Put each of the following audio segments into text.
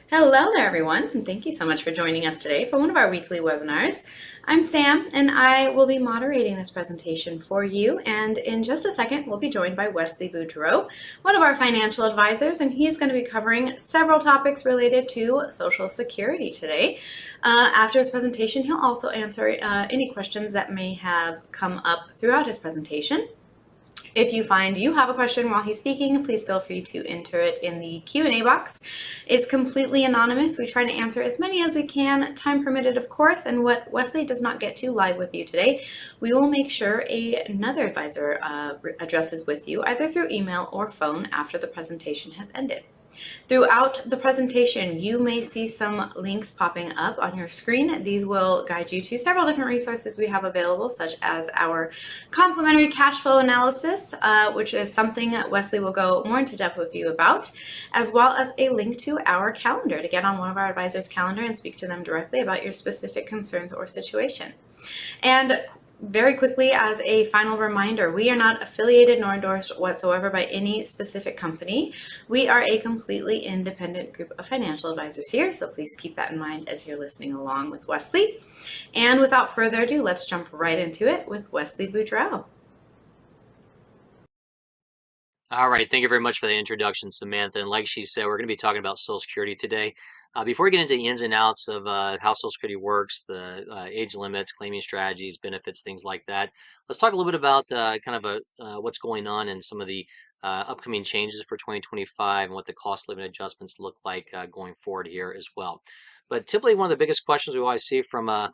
Hello there, everyone, and thank you so much for joining us today for one of our weekly webinars. I'm Sam, and I will be moderating this presentation for you. And in just a second, we'll be joined by Wesley Boudreau, one of our financial advisors, and he's going to be covering several topics related to Social Security today. After his presentation, he'll also answer any questions that may have come up throughout his presentation. If you find you have a question while he's speaking, please feel free to enter it in the Q&A box. It's completely anonymous. We try to answer as many as we can, time permitted, of course, and what Wesley does not get to live with you today, we will make sure another advisor addresses with you, either through email or phone after the presentation has ended. Throughout the presentation, you may see some links popping up on your screen. These will guide you to several different resources we have available, such as our complimentary cash flow analysis, which is something Wesley will go more into depth with you about, as well as a link to our calendar to get on one of our advisors' calendar and speak to them directly about your specific concerns or situation. And very quickly, as a final reminder, we are not affiliated nor endorsed whatsoever by any specific company. We are a completely independent group of financial advisors here, so please keep that in mind as you're listening along with Wesley. And without further ado, let's jump right into it with Wesley Boudreau. All right, thank you very much for the introduction, Samantha. And like she said, we're going to be talking about Social Security today. Before we get into the ins and outs of how Social Security works, the age limits, claiming strategies, benefits, things like that, let's talk a little bit about what's going on and some of the upcoming changes for 2025 and what the cost living adjustments look like going forward here as well. But typically, one of the biggest questions we always see from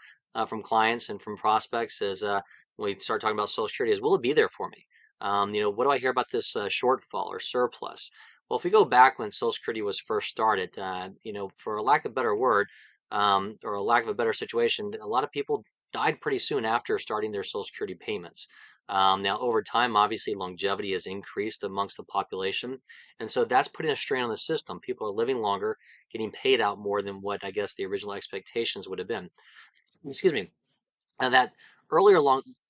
clients and from prospects is when we start talking about Social Security is, will it be there for me? What do I hear about this shortfall or surplus? Well, if we go back when Social Security was first started, for a lack of a better word, or a lack of a better situation, a lot of people died pretty soon after starting their Social Security payments. Now, over time, obviously, longevity has increased amongst the population, and so that's putting a strain on the system. People are living longer, getting paid out more than what I guess the original expectations would have been. Excuse me. And that earlier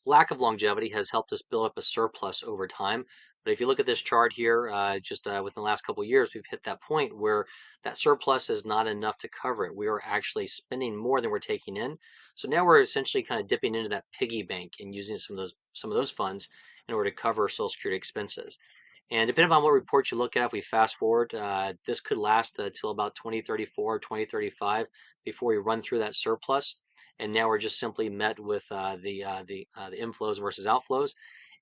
lack of longevity has helped us build up a surplus over time. But if you look at this chart here, just within the last couple of years, we've hit that point where that surplus is not enough to cover it. We are actually spending more than we're taking in. So now we're essentially kind of dipping into that piggy bank and using some of those funds in order to cover Social Security expenses. And depending on what report you look at, if we fast forward, this could last till about 2034, 2035 before we run through that surplus. And now we're just simply met with the inflows versus outflows.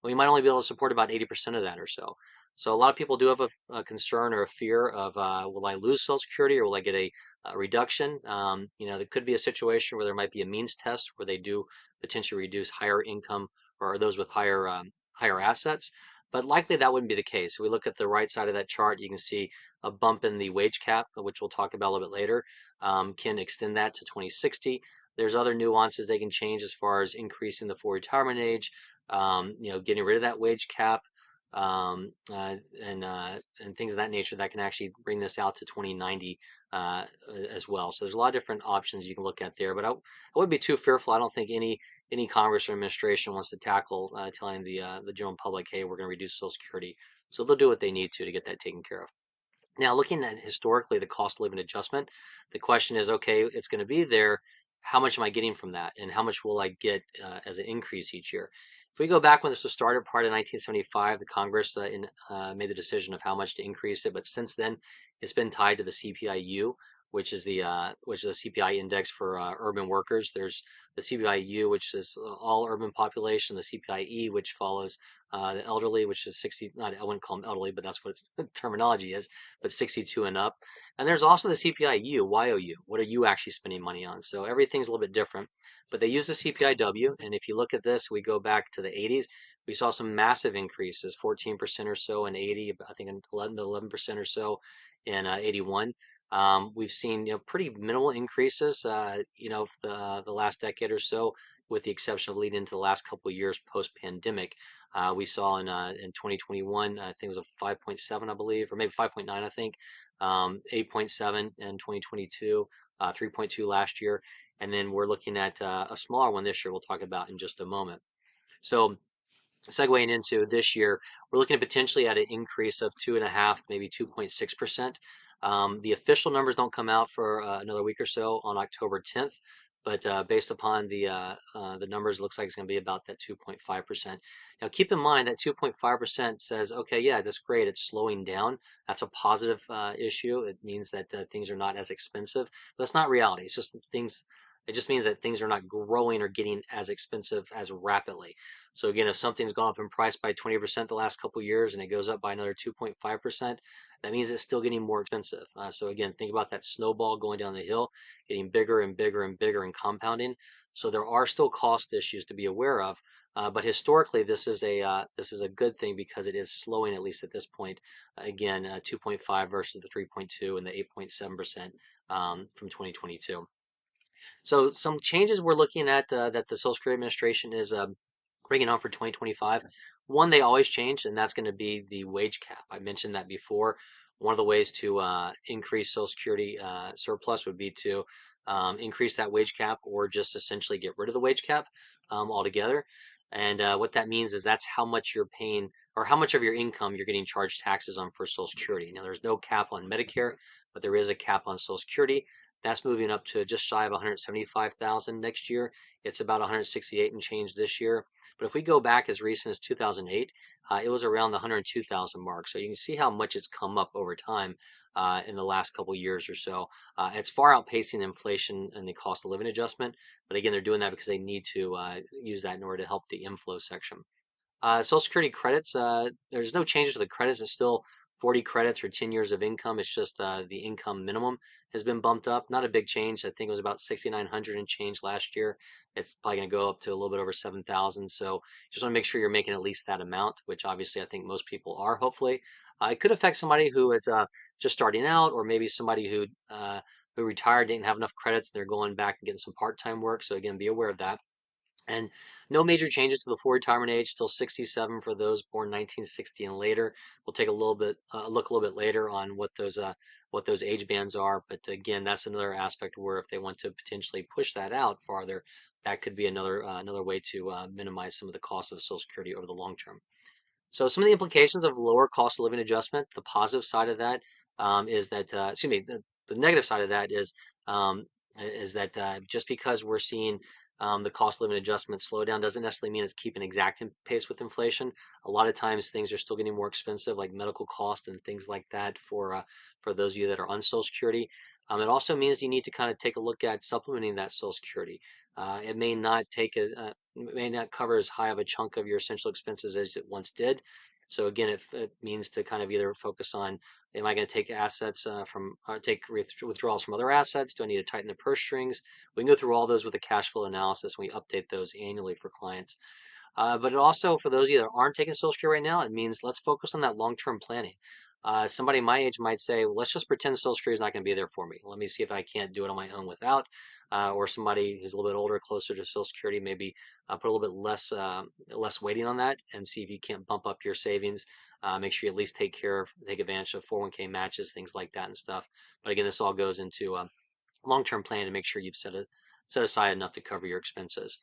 And we might only be able to support about 80% of that or so. So a lot of people do have a concern or a fear of will I lose Social Security or will I get a reduction? There could be a situation where there might be a means test where they do potentially reduce higher income or those with higher assets. But likely that wouldn't be the case. If we look at the right side of that chart, you can see a bump in the wage cap, which we'll talk about a little bit later, can extend that to 2060. There's other nuances they can change as far as increasing the full retirement age, getting rid of that wage cap, and things of that nature that can actually bring this out to 2090 as well. So there's a lot of different options you can look at there, but I wouldn't be too fearful. I don't think any Congress or administration wants to tackle telling the general public, hey, we're going to reduce Social Security. So they'll do what they need to get that taken care of. Now, looking at historically the cost of living adjustment, the question is, okay, it's going to be there. How much am I getting from that? And how much will I get as an increase each year? If we go back when this was started, prior to 1975, the Congress made the decision of how much to increase it. But since then, it's been tied to the CPI-U, which is the CPI index for urban workers. There's the CPI-U, which is all urban population, the CPI-E, which follows the elderly, which is 60, not, I wouldn't call them elderly, but that's what its terminology is, but 62 and up. And there's also the CPI-U, YOU. What are you actually spending money on? So everything's a little bit different, but they use the CPI-W. And if you look at this, we go back to the 80s, we saw some massive increases, 14% or so in 80, I think 11% or so in 81. We've seen pretty minimal increases the last decade or so, with the exception of leading into the last couple of years post pandemic. We saw in 2021, I think it was a 5.7, I believe, or maybe 5.9, I think, 8.7 in 2022, 3.2 last year, and then we're looking at a smaller one this year. We'll talk about in just a moment. So segueing into this year, we're looking at potentially at an increase of 2.5, maybe 2.6%. The official numbers don't come out for another week or so on October 10th, but based upon the numbers, it looks like it's going to be about that 2.5%. Now, keep in mind that 2.5% says, okay, yeah, that's great. It's slowing down. That's a positive issue. It means that things are not as expensive, but that's not reality. It's just things. It just means that things are not growing or getting as expensive as rapidly. So again, if something's gone up in price by 20% the last couple years and it goes up by another 2.5%, that means it's still getting more expensive. So again, think about that snowball going down the hill, getting bigger and bigger and bigger and compounding. So there are still cost issues to be aware of. But historically, this is a good thing because it is slowing, at least at this point. Again, 2.5 versus the 3.2 and the 8.7% from 2022. So some changes we're looking at that the Social Security Administration is bringing on for 2025. One, they always change, and that's going to be the wage cap. I mentioned that before. One of the ways to increase Social Security surplus would be to increase that wage cap or just essentially get rid of the wage cap altogether. And what that means is that's how much you're paying or how much of your income you're getting charged taxes on for Social Security. Now, there's no cap on Medicare, but there is a cap on Social Security. That's moving up to just shy of 175,000 next year. It's about 168 and change this year. But if we go back as recent as 2008, it was around the 102,000 mark. So you can see how much it's come up over time in the last couple years or so. It's far outpacing inflation and the cost of living adjustment. But again, they're doing that because they need to use that in order to help the inflow section. Social Security credits, there's no changes to the credits. It's still 40 credits or 10 years of income. It's just the income minimum has been bumped up. Not a big change. I think it was about 6,900 and change last year. It's probably going to go up to a little bit over 7,000. So just want to make sure you're making at least that amount, which obviously I think most people are, hopefully. It could affect somebody who is just starting out, or maybe somebody who retired, didn't have enough credits, and they're going back and getting some part-time work. So again, be aware of that. And no major changes to the full retirement age, still 67 for those born 1960 and later. We'll take a little bit look a little bit later on what those age bands are. But again, that's another aspect where if they want to potentially push that out farther, that could be another way to minimize some of the cost of Social Security over the long term. So some of the implications of lower cost of living adjustment, the positive side of that is that, excuse me, the negative side of that is that just because we're seeing the cost of living adjustment slow down doesn't necessarily mean it's keeping exact pace with inflation. A lot of times things are still getting more expensive, like medical cost and things like that for those of you that are on Social Security. It also means you need to kind of take a look at supplementing that Social Security. It may not may not cover as high of a chunk of your essential expenses as it once did. So again, it means to kind of either focus on, am I going to take assets take withdrawals from other assets? Do I need to tighten the purse strings? We can go through all those with a cash flow analysis, and we update those annually for clients. But it also, for those of you that aren't taking Social Security right now, it means let's focus on that long-term planning. Somebody my age might say, well, let's just pretend Social Security is not going to be there for me. Let me see if I can't do it on my own without. Or somebody who's a little bit older, closer to Social Security, maybe put a little bit less weighting on that and see if you can't bump up your savings. Make sure you at least take advantage of 401k matches, things like that and stuff. But again, this all goes into a long-term plan to make sure you've set aside enough to cover your expenses.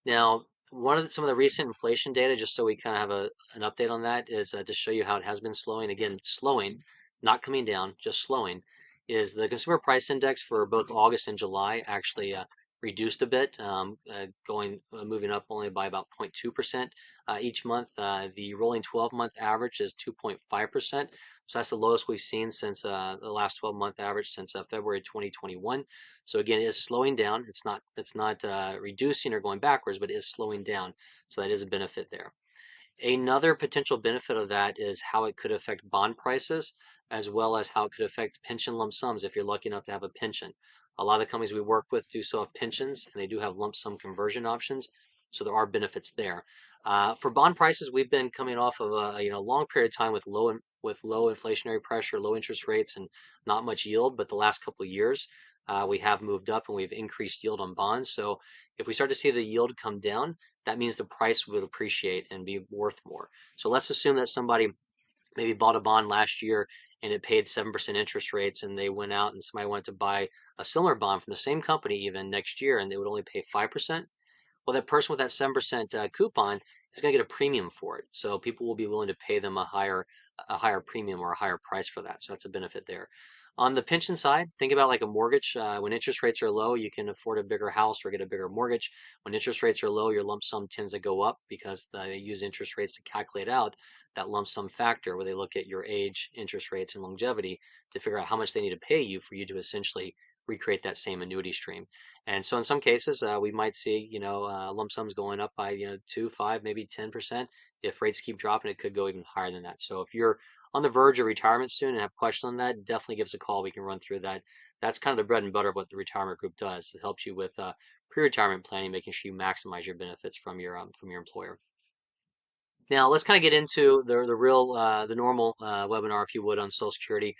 Now, some of the recent inflation data, just so we kind of have an update on that, is to show you how it has been slowing. Again, slowing, not coming down, just slowing. Is the consumer price index for both August and July actually reduced a bit, moving up only by about 0.2% each month. The rolling 12-month average is 2.5%. So that's the lowest we've seen since the last 12-month average since February 2021. So again, it is slowing down. It's not reducing or going backwards, but it is slowing down. So that is a benefit there. Another potential benefit of that is how it could affect bond prices, as well as how it could affect pension lump sums if you're lucky enough to have a pension. A lot of the companies we work with do still have pensions, and they do have lump sum conversion options, so there are benefits there. For bond prices, we've been coming off of a long period of time with low inflationary pressure, low interest rates, and not much yield. But the last couple of years, we have moved up and we've increased yield on bonds. So if we start to see the yield come down, that means the price will appreciate and be worth more. So let's assume that somebody maybe bought a bond last year and it paid 7% interest rates, and they went out and somebody wanted to buy a similar bond from the same company even next year, and they would only pay 5%. Well, that person with that 7% coupon is going to get a premium for it. So people will be willing to pay them a higher premium or a higher price for that. So that's a benefit there. On the pension side, think about like a mortgage. When interest rates are low, you can afford a bigger house or get a bigger mortgage. When interest rates are low, your lump sum tends to go up because they use interest rates to calculate out that lump sum factor where they look at your age, interest rates, and longevity to figure out how much they need to pay you for you to essentially recreate that same annuity stream. And so in some cases, we might see, lump sums going up by, 2, 5, maybe 10%. If rates keep dropping, it could go even higher than that. So if you're on the verge of retirement soon and have questions on that, definitely give us a call. We can run through that. That's kind of the bread and butter of what the retirement group does. It helps you with pre-retirement planning, making sure you maximize your benefits from your employer. Now let's kind of get into the real the normal webinar, if you would, on Social Security.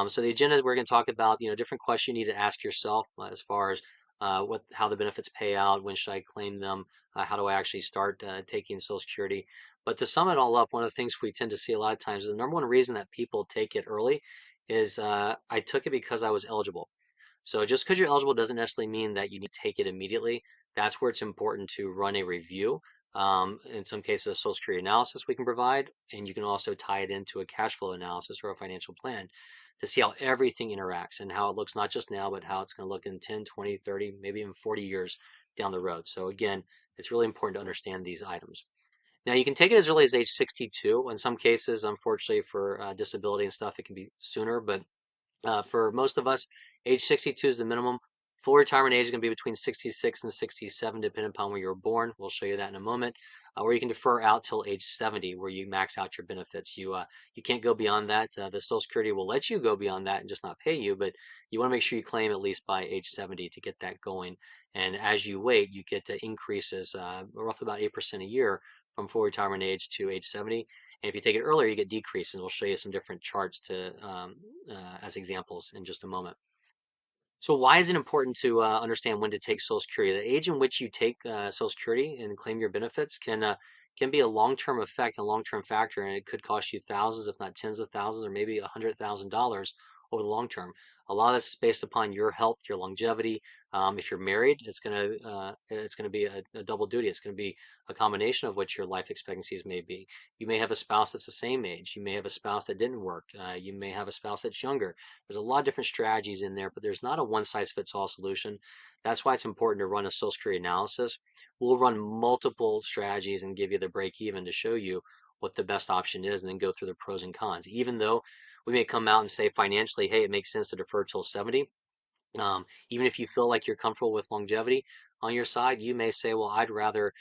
So the agenda, we're going to talk about different questions you need to ask yourself as far as how the benefits pay out, when should I claim them, how do I actually start taking Social Security. But to sum it all up, one of the things we tend to see a lot of times is the number one reason that people take it early is I took it because I was eligible. So just because you're eligible doesn't necessarily mean that you need to take it immediately. That's where it's important to run a review. In some cases, a Social Security analysis we can provide, and you can also tie it into a cash flow analysis or a financial plan to see how everything interacts and how it looks not just now, but how it's going to look in 10, 20, 30, maybe even 40 years down the road. So again, it's really important to understand these items. Now you can take it as early as age 62. In some cases, unfortunately for disability and stuff, it can be sooner, but for most of us, age 62 is the minimum. Full retirement age is going to be between 66 and 67, depending upon where you were born. We'll show you that in a moment. Or you can defer out till age 70, where you max out your benefits. You can't go beyond that. The Social Security will let you go beyond that and just not pay you, but you want to make sure you claim at least by age 70 to get that going. And as you wait, you get increases, roughly about 8% a year from full retirement age to age 70. And if you take it earlier, you get decreases. We'll show you some different charts as examples in just a moment. So why is it important to understand when to take Social Security? The age in which you take Social Security and claim your benefits can be a long-term effect, a long-term factor, and it could cost you thousands, if not tens of thousands, or maybe $100,000 over the long term. A lot of this is based upon your health, your longevity. If you're married, it's gonna be a double duty. It's gonna be a combination of what your life expectancies may be. You may have a spouse that's the same age. You may have a spouse that didn't work. You may have a spouse that's younger. There's a lot of different strategies in there, but there's not a one size fits all solution. That's why it's important to run a Social Security analysis. We'll run multiple strategies and give you the break even to show you what the best option is and then go through the pros and cons. Even though we may come out and say financially, hey, it makes sense to defer till 70. Even if you feel like you're comfortable with longevity on your side, you may say, well, I'd rather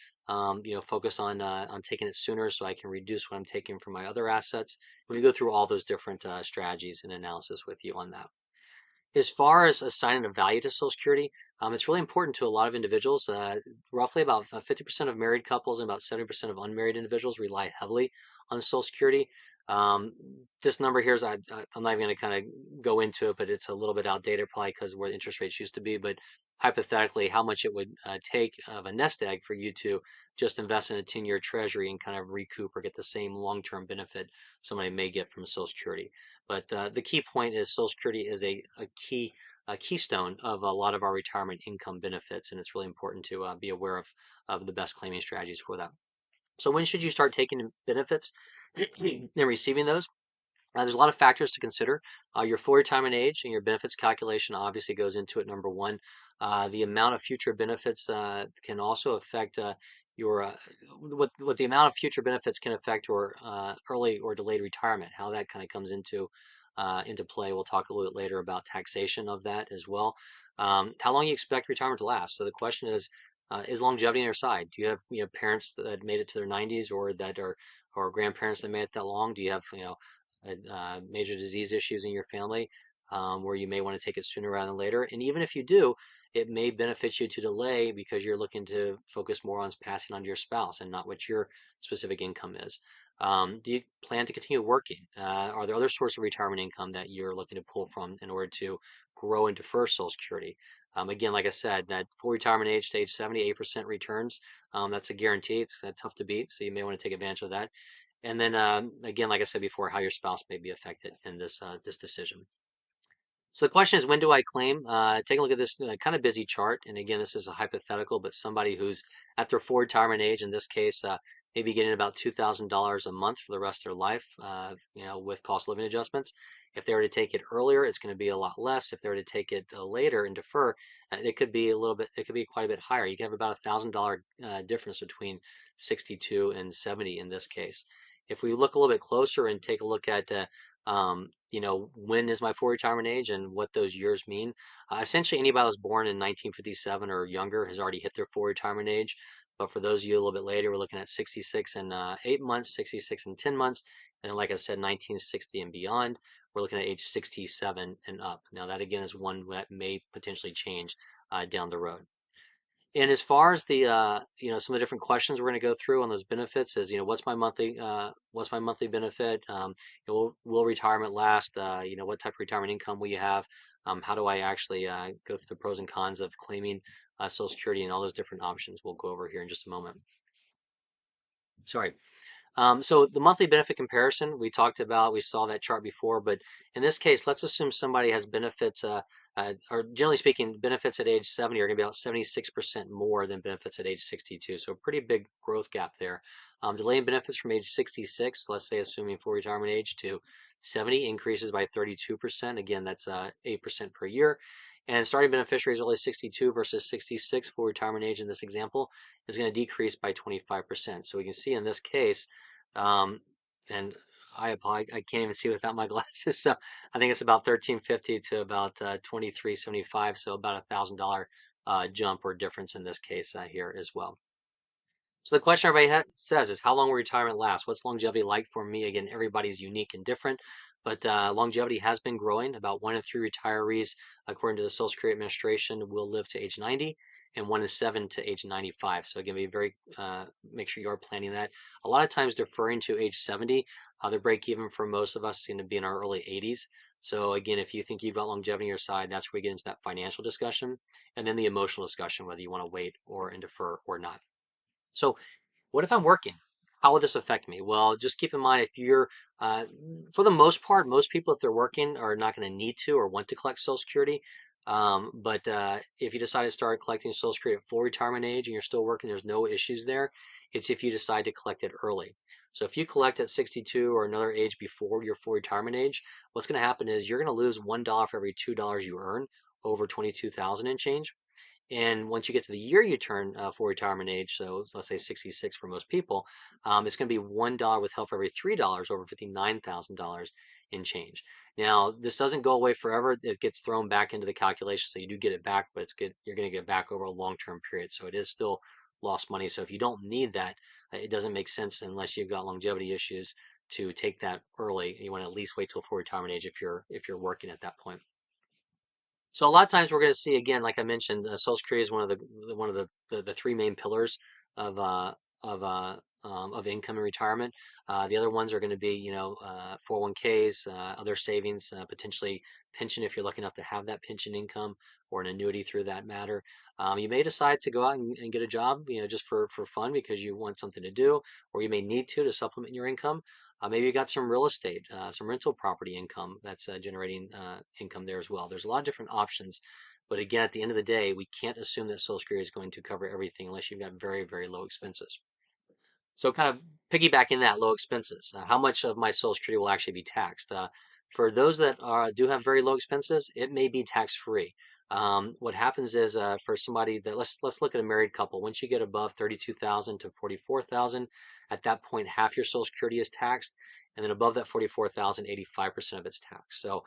focus on taking it sooner so I can reduce what I'm taking from my other assets. We go through all those different strategies and analysis with you on that. As far as assigning a value to Social Security, it's really important to a lot of individuals. Roughly about 50% of married couples and about 70% of unmarried individuals rely heavily on Social Security. Um, this number here is, I'm not even going to kind of go into it, but it's a little bit outdated probably because where the interest rates used to be. But hypothetically, how much it would take of a nest egg for you to just invest in a 10-year treasury and kind of recoup or get the same long-term benefit somebody may get from Social Security. But the key point is Social Security is a keystone of a lot of our retirement income benefits, and it's really important to be aware of the best claiming strategies for that. So when should you start taking benefits and receiving those? There's a lot of factors to consider. Your full retirement age and your benefits calculation obviously goes into it, number one. The amount of future benefits can also affect your what the amount of future benefits can affect your early or delayed retirement. How that kind of comes into play. We'll talk a little bit later about taxation of that as well. How long you expect retirement to last? So the question is longevity on your side? Do you have parents that made it to their 90s or that are or grandparents that made it that long? Do you have major disease issues in your family where you may want to take it sooner rather than later? And even if you do, it may benefit you to delay because you're looking to focus more on passing on to your spouse and not what your specific income is. Do you plan to continue working? Are there other sources of retirement income that you're looking to pull from in order to grow and defer Social Security? Again, like I said, that full retirement age to age 70, 8% returns, that's a guarantee. It's tough to beat, so you may want to take advantage of that. And then again, like I said before, how your spouse may be affected in this decision. So the question is, when do I claim? Take a look at this kind of busy chart. And again, this is a hypothetical, but somebody who's at their full retirement age, in this case, maybe getting about $2,000 a month for the rest of their life, with cost of living adjustments. If they were to take it earlier, it's going to be a lot less. If they were to take it later and defer, it could be a little bit, it could be quite a bit higher. You can have about $1,000 difference between 62 and 70 in this case. If we look a little bit closer and take a look at when is my full retirement age and what those years mean. Essentially, anybody that was born in 1957 or younger has already hit their full retirement age. But for those of you a little bit later, we're looking at 66 and 8 months, 66 and 10 months. And then, like I said, 1960 and beyond, we're looking at age 67 and up. Now, that again is one that may potentially change down the road. And as far as the some of the different questions we're going to go through on those benefits is what's my monthly benefit, will retirement last, what type of retirement income will you have, how do I actually go through the pros and cons of claiming Social Security and all those different options we'll go over here in just a moment. Sorry. So the monthly benefit comparison we talked about, we saw that chart before, but in this case, let's assume somebody has benefits, or generally speaking, benefits at age 70 are going to be about 76% more than benefits at age 62. So a pretty big growth gap there. Delaying benefits from age 66, let's say assuming full retirement age, to 70 increases by 32%. Again, that's 8% per year. And starting beneficiaries only 62 versus 66 full retirement age in this example is going to decrease by 25%. So we can see in this case, and I can't even see without my glasses. So I think it's about 1350 to about 2375. So about $1,000 jump or difference in this case here as well. So the question everybody says is, how long will retirement last? What's longevity like for me? Again, everybody's unique and different, but longevity has been growing. About 1 in 3 retirees, according to the Social Security Administration, will live to age 90, and 1 in 7 to age 95. So again, make sure you are planning that. A lot of times deferring to age 70, the break even for most of us is going to be in our early 80s. So again, if you think you've got longevity on your side, that's where we get into that financial discussion, and then the emotional discussion, whether you want to wait and defer or not. So what if I'm working? How will this affect me? Well, just keep in mind if you're, for the most part, most people, if they're working, are not going to need to or want to collect Social Security. But if you decide to start collecting Social Security at full retirement age and you're still working, there's no issues there. It's if you decide to collect it early. So if you collect at 62 or another age before your full retirement age, what's going to happen is you're going to lose $1 for every $2 you earn over 22,000 and change. And once you get to the year you turn full retirement age, so let's say 66 for most people, it's going to be $1 withheld for every $3 over $59,000 in change. Now, this doesn't go away forever. It gets thrown back into the calculation, so you do get it back, but it's good. You're going to get back over a long-term period, so it is still lost money. So if you don't need that, it doesn't make sense unless you've got longevity issues to take that early. You want to at least wait till full retirement age if you're working at that point. So a lot of times we're going to see, again, like I mentioned, Social Security is one of the three main pillars of of income and retirement. The other ones are going to be 401ks, other savings, potentially pension if you're lucky enough to have that pension income, or an annuity through that matter. You may decide to go out and get a job, just for fun because you want something to do, or you may need to supplement your income. Maybe you got some real estate, some rental property income that's generating income there as well. There's a lot of different options. But again, at the end of the day, we can't assume that Social Security is going to cover everything unless you've got very, very low expenses. So kind of piggybacking that, low expenses. How much of my Social Security will actually be taxed? For those that do have very low expenses, it may be tax free. What happens is for somebody that let's look at a married couple. Once you get above 32,000 to 44,000, at that point half your Social Security is taxed, and then above that 44,000, 85% of it's taxed. So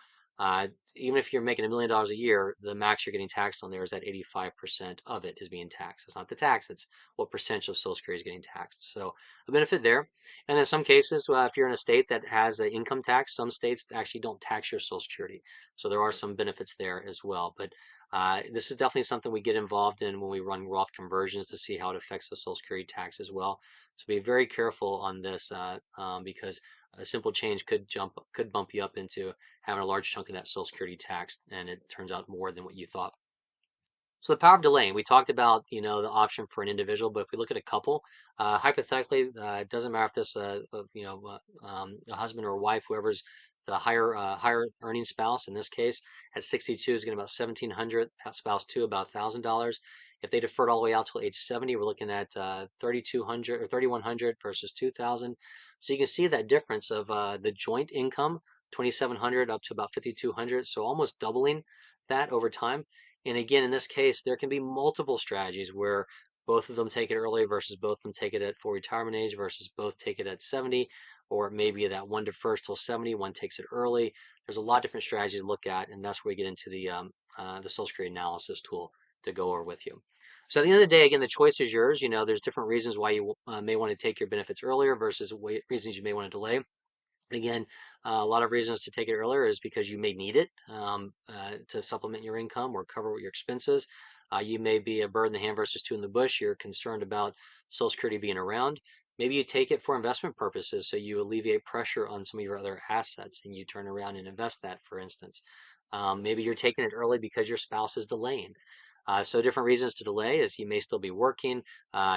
even if you're making $1 million a year, the max you're getting taxed on there is that 85% of it is being taxed. It's not the tax; it's what percentage of Social Security is getting taxed. So a benefit there. And in some cases, if you're in a state that has an income tax, some states actually don't tax your Social Security. So there are some benefits there as well. But this is definitely something we get involved in when we run Roth conversions to see how it affects the Social Security tax as well. So be very careful on this because a simple change could bump you up into having a large chunk of that Social Security taxed, and it turns out more than what you thought. So the power of delaying, we talked about, the option for an individual, but if we look at a couple, hypothetically, it doesn't matter if this, a husband or a wife, whoever's the higher earning spouse in this case, at 62 is getting about 1,700, spouse two about $1,000, If they deferred all the way out till age 70, we're looking at 3,200 or 3,100 versus 2,000. So you can see that difference of the joint income, 2,700 up to about 5,200. So almost doubling that over time. And again, in this case, there can be multiple strategies where both of them take it early versus both of them take it at full retirement age versus both take it at 70, or maybe that one defers till 70, one takes it early. There's a lot of different strategies to look at, and that's where we get into the Social Security analysis tool to go over with you. So at the end of the day, again, the choice is yours. You know, there's different reasons why you may want to take your benefits earlier versus reasons you may want to delay. Again, a lot of reasons to take it earlier is because you may need it to supplement your income or cover your expenses. You may be a bird in the hand versus two in the bush. You're concerned about Social Security being around. Maybe you take it for investment purposes, so you alleviate pressure on some of your other assets and you turn around and invest that, for instance. Maybe you're taking it early because your spouse is delaying. So different reasons to delay is you may still be working.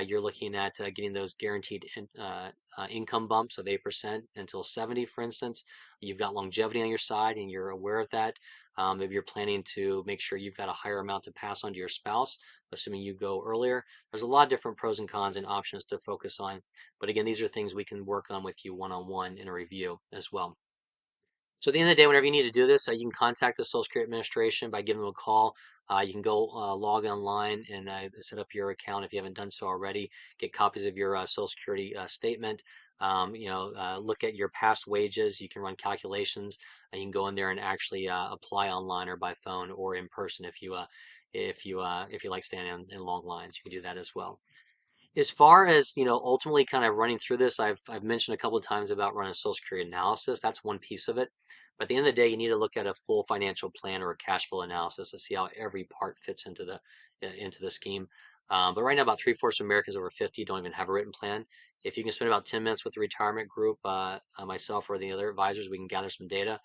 You're looking at getting those guaranteed income bumps of 8% until 70, for instance. You've got longevity on your side and you're aware of that. Maybe you're planning to make sure you've got a higher amount to pass on to your spouse, assuming you go earlier. There's a lot of different pros and cons and options to focus on. But again, these are things we can work on with you one-on-one in a review as well. So at the end of the day, whenever you need to do this, you can contact the Social Security Administration by giving them a call. You can go log online and set up your account if you haven't done so already. Get copies of your Social Security statement. Look at your past wages. You can run calculations. You can go in there and actually apply online or by phone or in person if you like standing in long lines. You can do that as well. As far as, ultimately kind of running through this, I've mentioned a couple of times about running a Social Security analysis. That's one piece of it. But at the end of the day, you need to look at a full financial plan or a cash flow analysis to see how every part fits into the scheme. But right now, about three-fourths of Americans over 50 don't even have a written plan. If you can spend about 10 minutes with the retirement group, myself or the other advisors, we can gather some data,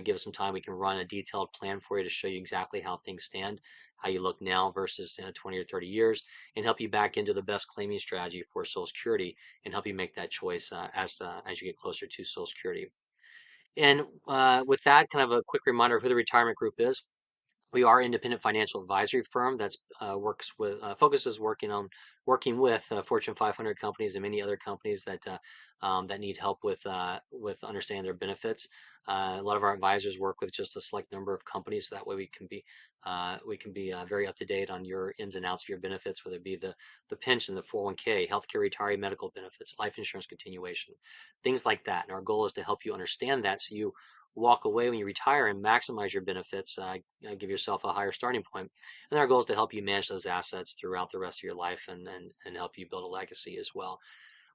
give us some time. We can run a detailed plan for you to show you exactly how things stand, how you look now versus 20 or 30 years, and help you back into the best claiming strategy for Social Security and help you make that choice as you get closer to Social Security. And with that, kind of a quick reminder of who the retirement group is. We are an independent financial advisory firm that's focuses working with Fortune 500 companies and many other companies that need help with understanding their benefits. A lot of our advisors work with just a select number of companies, so that way we can be very up to date on your ins and outs of your benefits, whether it be the pension, the 401k, healthcare, retiree medical benefits, life insurance continuation, things like that. And our goal is to help you understand that so you walk away when you retire and maximize your benefits, give yourself a higher starting point. And our goal is to help you manage those assets throughout the rest of your life and help you build a legacy as well.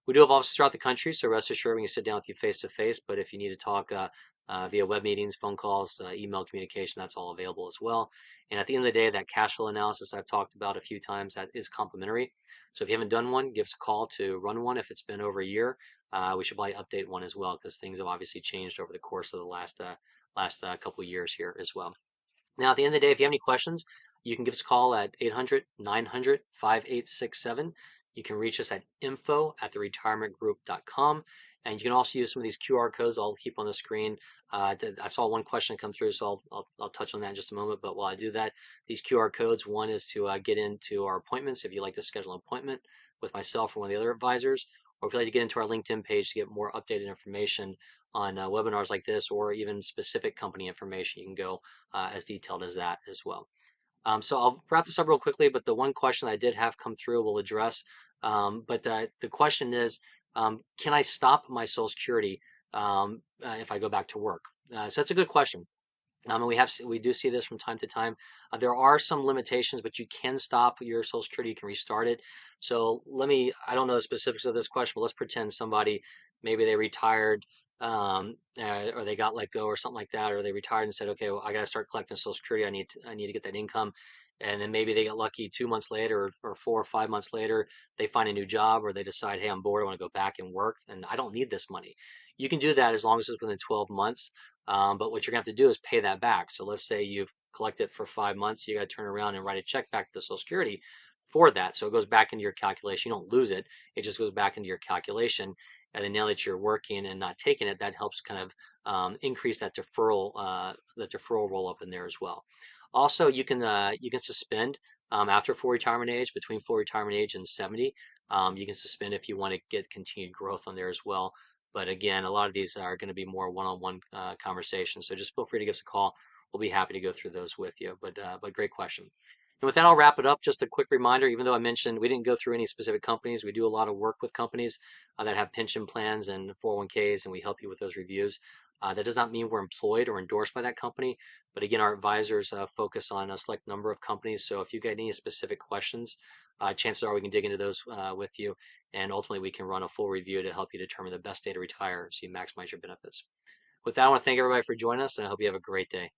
We do have offices throughout the country, so rest assured we can sit down with you face to face. But if you need to talk via web meetings, phone calls, email communication, that's all available as well. And at the end of the day, that cash flow analysis I've talked about a few times, that is complimentary. So if you haven't done one, give us a call to run one. If it's been over a year, we should probably update one as well because things have obviously changed over the course of the last couple of years here as well. Now, at the end of the day, if you have any questions, you can give us a call at 800-900-5867. You can reach us at info@theretirementgroup.com. And you can also use some of these QR codes I'll keep on the screen. I saw one question come through, so I'll touch on that in just a moment. But while I do that, these QR codes, one is to get into our appointments if you'd like to schedule an appointment with myself or one of the other advisors, or if you'd like to get into our LinkedIn page to get more updated information on webinars like this or even specific company information, you can go as detailed as that as well. So I'll wrap this up real quickly, but the one question I did have come through we'll address. But the question is, can I stop my Social Security if I go back to work? So that's a good question. And we do see this from time to time. There are some limitations, but you can stop your Social Security. You can restart it. So I don't know the specifics of this question, but let's pretend somebody, maybe they retired or they got let go or something like that, or they retired and said, okay, well, I got to start collecting Social Security. I need to get that income. And then maybe they get lucky 2 months later or 4 or 5 months later, they find a new job or they decide, hey, I'm bored. I want to go back and work and I don't need this money. You can do that as long as it's within 12 months. But what you're going to have to do is pay that back. So let's say you've collected for 5 months, you got to turn around and write a check back to the Social Security for that. So it goes back into your calculation. You don't lose it. It just goes back into your calculation. And then now that you're working and not taking it, that helps kind of increase that deferral roll up in there as well. Also, you can suspend after full retirement age, between full retirement age and 70. You can suspend if you want to get continued growth on there as well. But again, a lot of these are going to be more one-on-one conversations. So just feel free to give us a call. We'll be happy to go through those with you. But great question. And with that, I'll wrap it up. Just a quick reminder, even though I mentioned we didn't go through any specific companies, we do a lot of work with companies that have pension plans and 401ks, and we help you with those reviews. That does not mean we're employed or endorsed by that company. But again, our advisors focus on a select number of companies. So if you get any specific questions, chances are we can dig into those with you. And ultimately, we can run a full review to help you determine the best day to retire so you maximize your benefits. With that, I want to thank everybody for joining us, and I hope you have a great day.